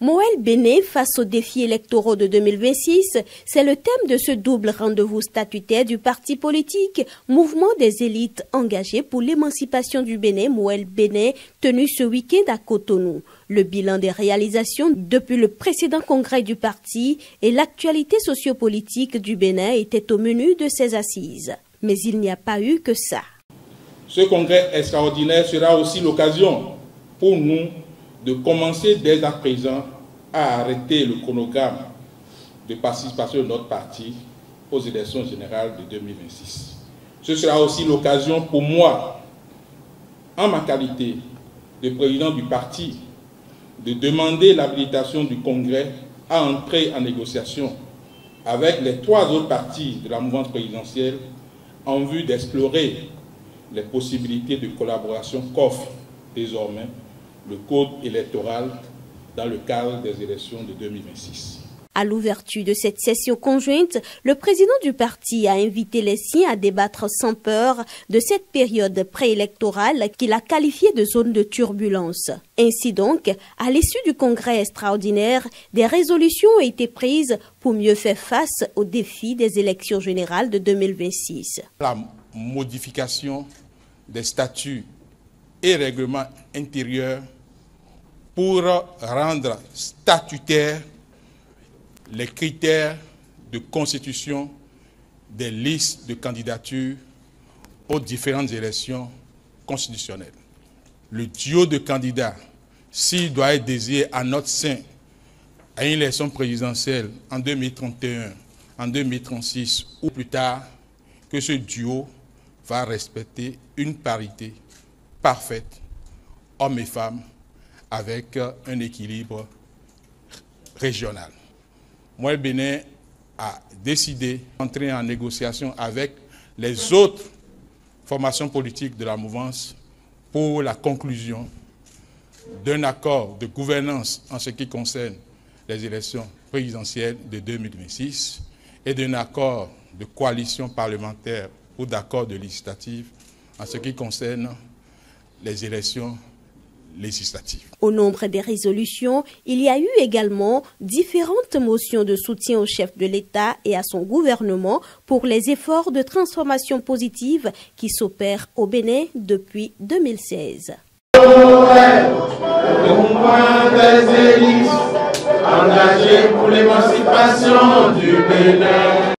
Moël Béné face aux défis électoraux de 2026, c'est le thème de ce double rendez-vous statutaire du parti politique Mouvement des élites engagées pour l'émancipation du Bénin, Moël Béné, tenu ce week-end à Cotonou. Le bilan des réalisations depuis le précédent congrès du parti et l'actualité sociopolitique du Bénin étaient au menu de ces assises. Mais il n'y a pas eu que ça. Ce congrès extraordinaire sera aussi l'occasion pour nous de commencer dès à présent à arrêter le chronogramme de participation de notre parti aux élections générales de 2026. Ce sera aussi l'occasion pour moi, en ma qualité de président du parti, de demander l'habilitation du Congrès à entrer en négociation avec les 3 autres partis de la mouvance présidentielle en vue d'explorer les possibilités de collaboration qu'offre désormais le code électoral dans le cadre des élections de 2026. À l'ouverture de cette session conjointe, le président du parti a invité les siens à débattre sans peur de cette période préélectorale qu'il a qualifiée de zone de turbulence. Ainsi donc, à l'issue du congrès extraordinaire, des résolutions ont été prises pour mieux faire face aux défis des élections générales de 2026. La modification des statuts et règlements intérieurs pour rendre statutaires les critères de constitution des listes de candidature aux différentes élections constitutionnelles. Le duo de candidats, s'il doit être désigné à notre sein à une élection présidentielle en 2031, en 2036 ou plus tard, que ce duo va respecter une parité parfaite, hommes et femmes, avec un équilibre régional. Moël Béné a décidé d'entrer en négociation avec les autres formations politiques de la mouvance pour la conclusion d'un accord de gouvernance en ce qui concerne les élections présidentielles de 2026 et d'un accord de coalition parlementaire ou d'accord de législative en ce qui concerne les élections législatives. Au nombre des résolutions, il y a eu également différentes motions de soutien au chef de l'État et à son gouvernement pour les efforts de transformation positive qui s'opèrent au Bénin depuis 2016. Le mouvement des élites engagé pour l'émancipation du Bénin.